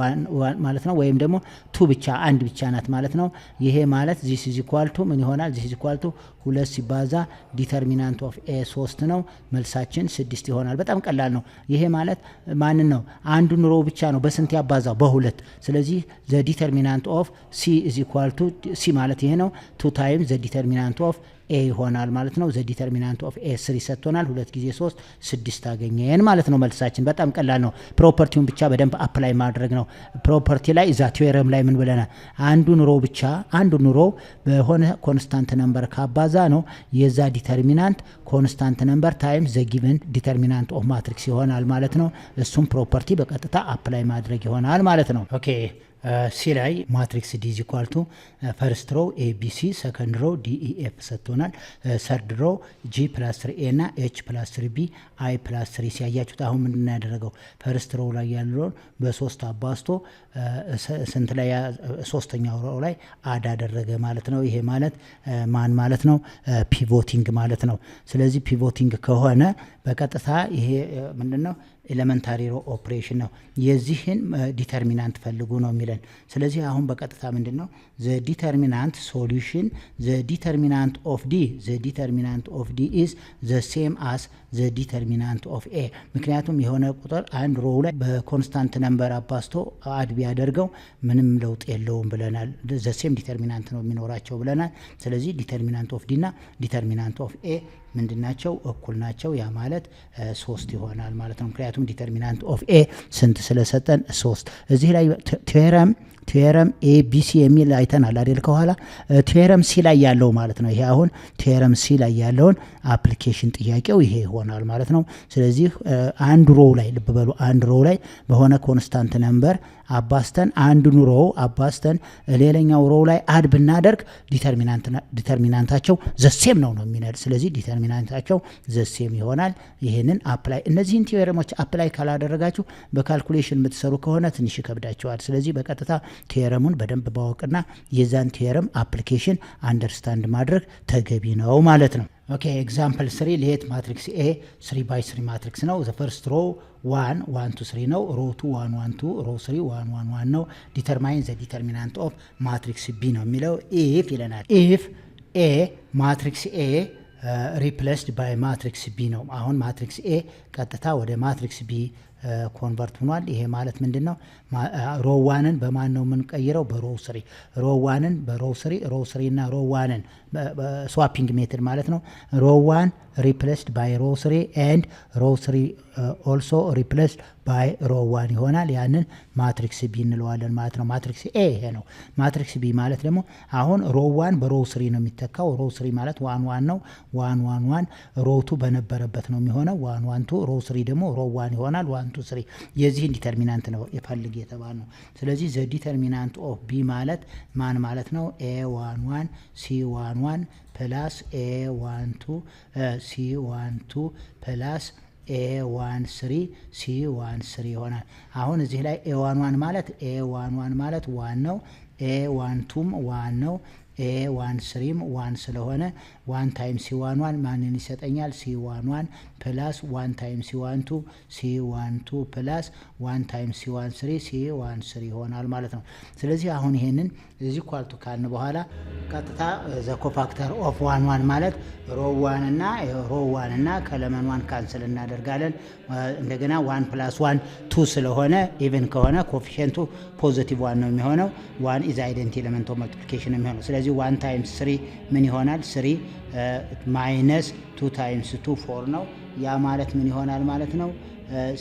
ማለት ነው። ወይም ደግሞ ቱ ብቻ አንድ ብቻ ናት ማለት ነው። ይሄ ማለት ዚስ ኢዝ ኢኳል ቱ ምን ይሆናል? ዚስ ኢዝ ኢኳል ቱ 2 ሲባዛ ዲተርሚናንት ኦፍ ኤ 3 ነው። መልሳችን 6 ይሆናል። በጣም ቀላል ነው። ይሄ ማለት ማንን ነው? አንዱን ሮ ብቻ ነው በስንት ያባዛው? በ2። ስለዚህ ዘ ዲተርሚናንት ኦፍ ሲ ኢዝ ኢኳል ቱ ሲ ማለት ይሄ ነው 2 ታይምስ ዘ ዲተርሚናንት ኦፍ ኤ ይሆናል ማለት ነው። ዘ ዲተርሚናንት ኦፍ ኤ 3 ሰጥቶናል። 2 ጊዜ 3 6 አገኘን ማለት ነው መልሳችን። በጣም ቀላል ነው። ፕሮፐርቲውን ብቻ በደንብ አፕላይ ማድረግ ነው። ፕሮፐርቲ ላይ እዛ ቲዮረም ላይ ምን ብለናል? አንዱን ሮ በሆነ ኮንስታንት ነምበር ካባዛ ነው የዛ ዲተርሚናንት ኮንስታንት ነምበር ታይምስ ዘ ጊቨን ዲተርሚናንት ኦፍ ማትሪክስ ይሆናል ማለት ነው። እሱም ፕሮፐርቲ በቀጥታ አፕላይ ማድረግ ይሆናል ማለት ነው። ኦኬ ሲ ላይ ማትሪክስ ዲ ኢዝ ኢኳል ቱ ፈርስት ሮ ኤቢሲ፣ ሰከንድ ሮ ዲኢኤፍ ሰጥቶናል። ሰርድ ሮ ጂ ፕላስ 3 ኤ እና ኤች ፕላስ 3 ቢ አይ ፕላስ 3 ሲያያችሁት አሁን ምንድን ያደረገው? ፈርስት ሮ ላይ ያለውን በ3 አባዝቶ ስንት ላይ ሶስተኛው ሮ ላይ አድ አደረገ ማለት ነው። ይሄ ማለት ማን ማለት ነው? ፒቮቲንግ ማለት ነው። ስለዚህ ፒቮቲንግ ከሆነ በቀጥታ ይሄ ምንድነው? ኤሌመንታሪ ሮ ኦፕሬሽን ነው። የዚህን ዲተርሚናንት ፈልጉ ነው የሚለን። ስለዚህ አሁን በቀጥታ ምንድነው? ዘ ዲተርሚናንት ሶሉሽን ዘ ዲተርሚናንት ኦፍ ዲ ኢዝ ዘ ሴም አስ ዘ ዲተርሚናንት ኦፍ ኤ። ምክንያቱም የሆነ ቁጥር አንድ ሮው ላይ በኮንስታንት ነምበር አባዝቶ አድ ቢያደርገው ምንም ለውጥ የለውም ብለናል። ዘ ሴም ዲተርሚናንት ነው የሚኖራቸው ብለናል። ስለዚህ ዲተርሚናንት ኦፍ ዲ እና ዲተርሚናንት ኦፍ ኤ ምንድናቸው? እኩል ናቸው። ያ ማለት 3 ይሆናል ማለት ነው። ምክንያቱም ዲተርሚናንት ኦፍ ኤ ስንት ስለሰጠን 3። እዚህ ላይ ቴረም ኤቢሲ የሚል አይተናል አይደል? ከኋላ ቴረም ሲ ላይ ያለው ማለት ነው። ይሄ አሁን ቴረም ሲ ላይ ያለውን አፕሊኬሽን ጥያቄው ይሄ ይሆናል ማለት ነው። ስለዚህ አንድ ሮው ላይ ልብ በሉ፣ አንድ ሮው ላይ በሆነ ኮንስታንት ነምበር አባስተን አንዱን ሮው አባስተን ሌላኛው ሮው ላይ አድ ብናደርግ ዲተርሚናንታቸው ዘሴም ነው የሚነል። ስለዚህ ዲተርሚናንታቸው ዘሴም ይሆናል። ይሄንን አፕላይ እነዚህን ቲዮረሞች አፕላይ ካላደረጋችሁ በካልኩሌሽን የምትሰሩ ከሆነ ትንሽ ይከብዳቸዋል። ስለዚህ በቀጥታ ቲዮረሙን በደንብ ባወቅና የዛን ቲዮረም አፕሊኬሽን አንደርስታንድ ማድረግ ተገቢ ነው ማለት ነው። ኦኬ ኤግዛምፕል 3 ሌት ማትሪክስ ኤ 3x3 ማትሪክስ ነው። ዘ ፈርስት ሮ 1 1 2 3 ነው። ሮ 2 1 1 2 ሮ 3 1 1 1 ነው። ዲተርማይን ዘ ዲተርሚናንት ኦፍ ማትሪክስ ቢ ነው የሚለው። ኢፍ ይለናል። ኢፍ ኤ ማትሪክስ ኤ ሪፕሌስድ ባይ ማትሪክስ ቢ ነው። አሁን ማትሪክስ ኤ ቀጥታ ወደ ማትሪክስ ቢ ኮንቨርት ሆኗል። ይሄ ማለት ምንድነው? ሮ 1ን በማን ነው የምንቀይረው? በሮ 3 ሮ 1ን በሮ 3 ሮ 3 እና ሮ 1ን ስዋፒንግ ሜትድ ማለት ነው። ሮ 1 ሪፕሌስድ ባይ ሮ 3 ኤንድ ሮ 3 ኦልሶ ሪፕሌስድ ባይ ሮ 1 ይሆናል። ያንን ማትሪክስ ቢ እንለዋለን ማለት ነው። ማትሪክስ ኤ ይሄ ነው። ማትሪክስ ቢ ማለት ደግሞ አሁን ሮ 1 በሮ 3 ነው የሚተካው። ሮ 3 ማለት 1 1 ነው። 1 1 1 ሮ 2 በነበረበት ነው የሚሆነው። 1 1 2 ሮ 3 ደግሞ ሮ 1 ይሆናል። 1 2 3 የዚህን ዲተርሚናንት ነው ይፈልግ የተባለ ነው። ስለዚህ ዘ ዲተርሚናንት ኦፍ ቢ ማለት ማን ማለት ነው? ኤ 1 1 ሲ 1 1 ፕላስ ኤ 1 2 ሲ 1 2 ፕላስ ኤ 1 3 ሲ 1 3 ይሆናል። አሁን እዚህ ላይ ኤ 1 1 ማለት ኤ 1 1 ማለት 1 ነው። ኤ 1 2 1 ነው። A13 1 ስለሆነ 1 ታይምስ C11 ማንን ይሰጠኛል? C11 ፕላስ 1 ታይምስ C12 C12 ፕላስ 1 ታይምስ C13 C13 ይሆናል ማለት ነው። ስለዚህ አሁን ይሄንን እዚህ ኳልቱ ካልን በኋላ ቀጥታ ዘ ኮፋክተር ኦፍ 1 1 ማለት ሮ 1 እና ሮ 1 እና ከለመን 1 ካንስል እናደርጋለን። እንደገና 1 ፕላስ 1 2 ስለሆነ ኢቭን ከሆነ ኮፊሺየንቱ ፖዚቲቭ 1 ነው የሚሆነው። 1 ኢዝ አይደንቲ ኤሌመንት ኦፍ መልቲፕሊኬሽን የሚሆነው። ስለዚህ 1 ታይምስ 3 ምን ይሆናል? 3 ማይነስ 2 ታይምስ 2 4 ነው። ያ ማለት ምን ይሆናል ማለት ነው?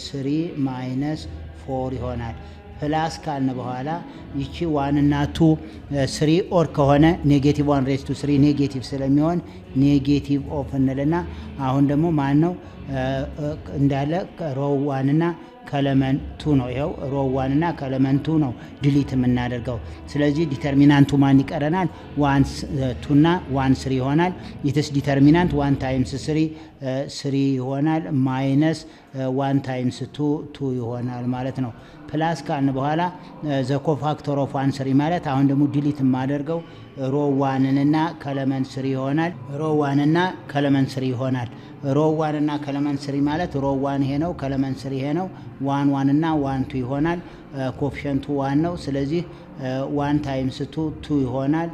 3 ማይነስ 4 ይሆናል። ፕላስ ካልን በኋላ ይቺ 1 እና 2 3 ኦር ከሆነ ኔጌቲቭ 1 ሬዝ ቱ 3 ኔጌቲቭ ስለሚሆን ኔጌቲቭ ኦፍ እንልና አሁን ደግሞ ማን ነው እንዳለ ሮ 1 እና ከለመን 2 ነው። ይሄው ሮ 1 እና ከለመን 2 ነው ዲሊት የምናደርገው። ስለዚህ ዲተርሚናንቱ ማን ይቀረናል? 1 2 እና 1 3 ይሆናል። ኢትስ ዲተርሚናንት 1 ታይምስ 3 3 ይሆናል ማይነስ 1 ታይምስ 2 2 ይሆናል ማለት ነው። ፕላስ ካልን በኋላ ዘ ኮፋክተር ኦፍ 1 3 ማለት አሁን ደግሞ ዲሊት የማደርገው ሮ 1 እና ከለመን 3 ይሆናል። ሮ 1 እና ከለመን 3 ይሆናል። ሮ 1 እና ከለመን 3 ማለት ሮ 1 ይሄ ነው፣ ከለመን 3 ይሄ ነው። 1 1 እና 1 2 ይሆናል። ኮፊሺየንቱ 1 ነው። ስለዚህ 1 ታይምስ 2 2 ይሆናል።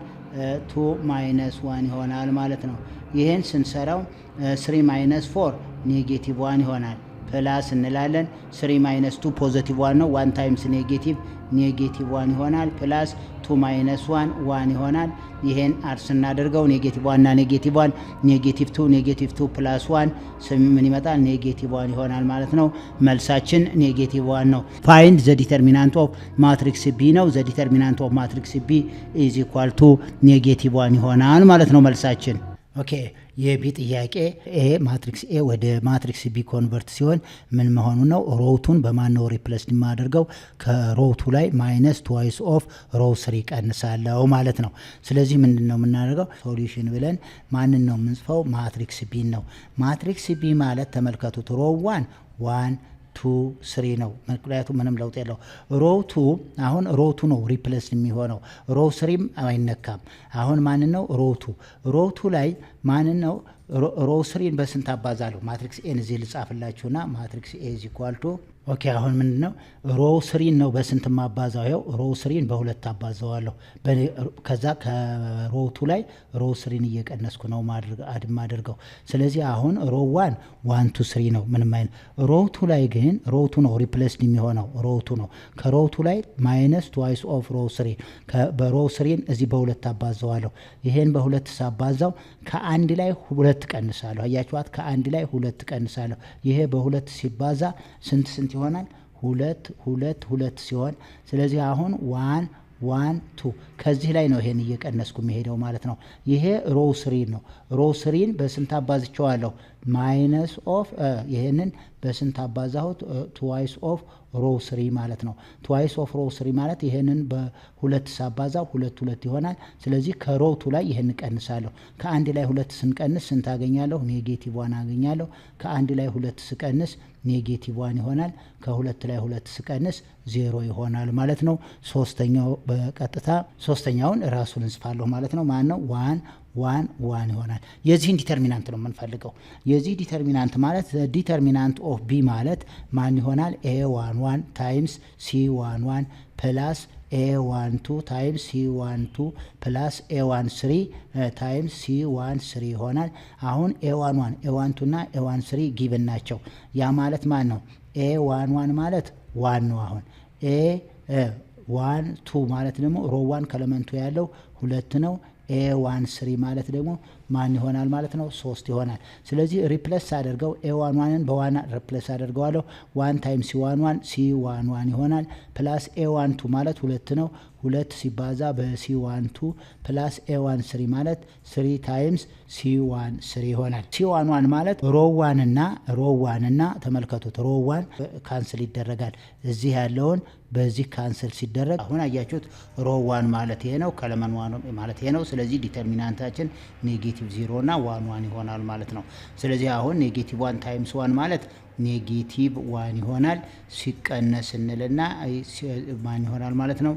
2 ማይነስ 1 ይሆናል ማለት ነው። ይሄን ስንሰራው 3 ማይነስ 4 ኔጌቲቭ 1 ይሆናል። ፕላስ እንላለን 3 ማይነስ 2 ፖዚቲቭ 1 ነው። 1 ታይምስ ኔጌቲቭ ኔጌቲቭ 1 ይሆናል። ፕላስ 2 ማይነስ 1 1 ይሆናል። ይሄን አርስ እናደርገው ኔጌቲቭ 1 እና ኔጌቲቭ 1 ኔጌቲቭ 2 ኔጌቲቭ 2 ፕላስ 1 ምን ይመጣል? ኔጌቲቭ 1 ይሆናል ማለት ነው። መልሳችን ኔጌቲቭ 1 ነው። ፋይንድ ዘ ዲተርሚናንት ኦፍ ማትሪክስ ቢ ነው። ዘ ዲተርሚናንት ኦፍ ማትሪክስ ቢ ኢዝ ኢኳል ቱ ኔጌቲቭ 1 ይሆናል ማለት ነው መልሳችን። ኦኬ የቢ ጥያቄ ኤ ማትሪክስ ኤ ወደ ማትሪክስ ቢ ኮንቨርት ሲሆን ምን መሆኑ ነው? ሮውቱን በማን ነው ሪፕሌስ የማደርገው? ከሮውቱ ላይ ማይነስ ትዋይስ ኦፍ ሮው 3 ቀንሳለሁ ማለት ነው። ስለዚህ ምንድን ነው የምናደርገው? ሶሉሽን ብለን ማንን ነው የምንጽፈው? ማትሪክስ ቢ ነው። ማትሪክስ ቢ ማለት ተመልከቱት፣ ሮው 1 1 2 3 ነው። ምክንያቱም ምንም ለውጥ የለው። ሮው 2 አሁን ሮው 2 ነው ሪፕሌስ የሚሆነው። ሮው 3 አይነካም። አሁን ማን ነው? ሮው 2 ሮው 2 ላይ ማን ነው? ሮው 3 በስንት አባዛለሁ? ማትሪክስ ኤን እዚህ ልጻፍላችሁና ማትሪክስ ኤ ኢዝ ኢኳል ቱ ኦኬ አሁን ምንድነው ሮው 3 ነው በስንት ማባዛው? ይሄው ሮው 3 በሁለት አባዛዋለሁ። ከዛ ከሮው 2 ላይ ሮው 3 እየቀነስኩ ነው ማድረገው። ስለዚህ አሁን ሮው 1 1 2 3 ነው ምንም አይነት። ሮው 2 ላይ ግን ሮው 2 ነው ሪፕሌስድ የሚሆነው። ሮው 2 ነው። ከሮው 2 ላይ ማይነስ ትዋይስ ኦፍ ሮው 3 በሮው 3 እዚህ በሁለት አባዛዋለሁ። ይሄን በሁለት ሳባዛው ከአንድ ላይ ሁለት ቀንሳለሁ። አያችኋት? ከአንድ ላይ ሁለት ቀንሳለሁ። ይሄ በሁለት ሲባዛ ስንት ይሆናል? 2 2 2 ሲሆን ስለዚህ አሁን 1 1 2 ከዚህ ላይ ነው ይሄን እየቀነስኩ የሚሄደው ማለት ነው። ይሄ ሮው 3 ነው። ሮው 3 በስንት አባዝቸዋለሁ? ማይነስ ኦፍ ይሄንን በስንት አባዛሁት? ትዋይስ ኦፍ ሮው 3 ማለት ነው። ትዋይስ ኦፍ ሮው 3 ማለት ይሄንን በሁለት ሳባዛው 2 2 ይሆናል። ስለዚህ ከሮው 2 ላይ ይሄን ቀንሳለሁ። ከአንድ ላይ 2 ስንቀንስ ስንት አገኛለሁ? ኔጌቲቭ 1 አገኛለሁ። ከአንድ ላይ 2 ስቀንስ ኔጌቲቭ 1 ይሆናል። ከሁለት ላይ 2 ስቀንስ 0 ይሆናል ማለት ነው። ሶስተኛው በቀጥታ ሶስተኛውን ራሱን እንጽፋለሁ ማለት ነው። ማን ነው? 1 1 1 ይሆናል። የዚህን ዲተርሚናንት ነው የምንፈልገው። የዚህ ዲተርሚናንት ማለት ዲተርሚናንት ኦፍ ቢ ማለት ማን ይሆናል? A11 ታይምስ C11 ፕላስ A12 ታይምስ C12 ፕላስ A13 ታይምስ C13 ይሆናል። አሁን A11 A12 እና A13 ጊቭን ናቸው። ያ ማለት ማን ነው? A11 ማለት 1 ነው። አሁን A12 ማለት ደግሞ ሮው 1 ከለመንቱ ያለው 2 ነው። A13 ማለት ደግሞ ማን ይሆናል ማለት ነው? 3 ይሆናል። ስለዚህ ሪፕሌስ አደርገው A11ን በዋና ሪፕሌስ አደርገዋለሁ። 1 ታይምስ C11 C11 ይሆናል። ፕላስ A12 ማለት 2 ነው። 2 ሲባዛ በC12 ፕላስ A13 ማለት 3 ታይምስ C13 ይሆናል። C11 ማለት ሮው 1 እና ተመልከቱት ሮው 1 ካንስል ይደረጋል። እዚህ ያለውን በዚህ ካንስል ሲደረግ አሁን አያችሁት ሮው 1 ማለት ይሄ ነው፣ ከለመን 1 ማለት ይሄ ነው። ስለዚህ ዲተርሚናንታችን ኔጌቲቭ 0 እና 1 1 ይሆናል ማለት ነው። ስለዚህ አሁን ኔጌቲቭ 1 ታይምስ 1 ማለት ኔጌቲቭ 1 ይሆናል። ሲቀነስ እንልና ማን ይሆናል ማለት ነው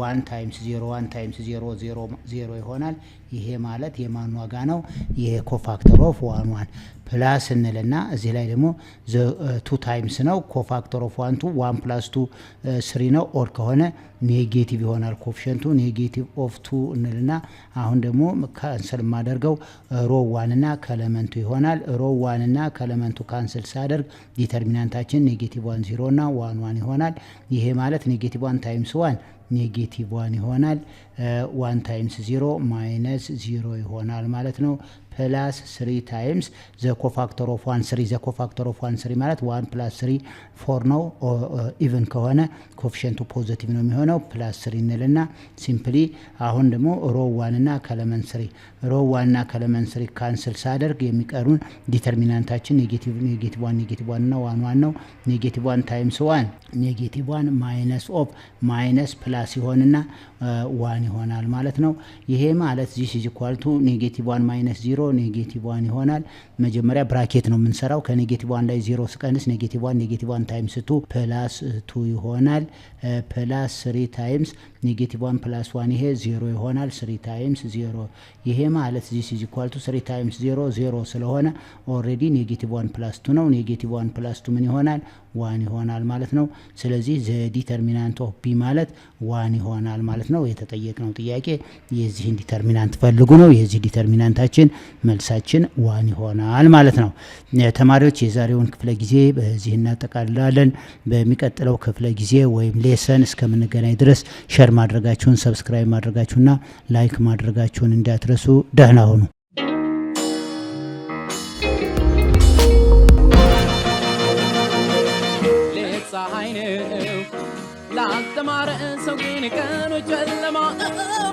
1 ታይምስ 0 1 ታይምስ 0 0 ይሆናል። ይሄ ማለት የማን ዋጋ ነው? የኮፋክተር ኦፍ 1 1 ፕላስ እንልና እዚህ ላይ ደግሞ 2 ታይምስ ነው ኮፋክተር ኦፍ 1 2 1 + 2 3 ነው። ኦር ከሆነ ኔጌቲቭ ይሆናል ኮኤፊሺየንቱ ኔጌቲቭ ኦፍ 2 እንልና አሁን ደግሞ ካንሰል ማደርገው ሮ 1 እና ከኤሌመንቱ ይሆናል። ሮ 1 እና ከኤሌመንቱ ካንሰል ሳደርግ ዲተርሚናንታችን ኔጌቲቭ 1 0 እና 1 1 ይሆናል። ይሄ ማለት ኔጌቲቭ 1 ታይምስ 1 ኔጌቲቭ 1 ይሆናል። 1 ታይምስ 0 ማይነስ 0 ይሆናል ማለት ነው። ፕላስ 3 ታይምስ ዘ ኮፋክተር ኦፍ 1 3 ዘ ኮፋክተር ኦፍ 1 3 ማለት 1 + 3 4 ነው። ኢቭን ከሆነ ኮኤፊሺየንቱ ፖዚቲቭ ነው የሚሆነው። ፕላስ 3 እንልና ሲምፕሊ አሁን ደግሞ ሮ 1 እና ከኤሌመንት 3 ሮ 1 እና ከኤሌመንት 3 ካንስል ሳደርግ የሚቀሩን ዲተርሚናንታችን ኔጌቲቭ 1 ነው 1 1 ነው። ኔጌቲቭ 1 ታይምስ 1 ኔጌቲቭ 1 ማይነስ ኦፍ ማይነስ ፕላስ ይሆንና 1 ይሆናል ማለት ነው። ይሄ ማለት ዚስ ኢዝ ኢኳል ቱ ኔጌቲቭ 1 ማይነስ 0 ኔጌቲቭ 1 ይሆናል። መጀመሪያ ብራኬት ነው የምንሰራው። ከኔጌቲቭ 1 ላይ 0 ስቀንስ ኔጌቲቭ 1 ታይምስ 2 ፕላስ 2 ይሆናል። ፕላስ 3 ታይምስ ኔጌቲቭ 1 ፕላስ 1 ይሄ 0 ይሆናል። 3 ታይምስ 0 ይሄ ማለት ዚስ ኢዝ ኢኳል ቱ 3 ታይምስ 0 0 ስለሆነ ኦልሬዲ ኔጌቲቭ 1 ፕላስ 2 ነው። ኔጌቲቭ 1 ፕላስ 2 ምን ይሆናል? 1 ይሆናል ማለት ነው። ስለዚህ ዘ ዲተርሚናንት ኦፍ ቢ ማለት 1 ይሆናል ማለት ነው። የተጠየቅነው ጥያቄ የዚህን ዲተርሚናንት ፈልጉ ነው። የዚህ ዲተርሚናንታችን መልሳችን 1 ይሆናል ማለት ነው። ተማሪዎች የዛሬውን ክፍለ ጊዜ በዚህ እናጠቃልላለን። በሚቀጥለው ክፍለ ጊዜ ወይም ሌሰን እስከምንገናኝ ድረስ ሼር ማድረጋችሁን፣ ሰብስክራይብ ማድረጋችሁና ላይክ ማድረጋችሁን እንዳትረሱ። ደህና ሁኑ። ፀሐይ ነው ላስተማረ ሰው ግን ቀኑ ጨለማ ነው።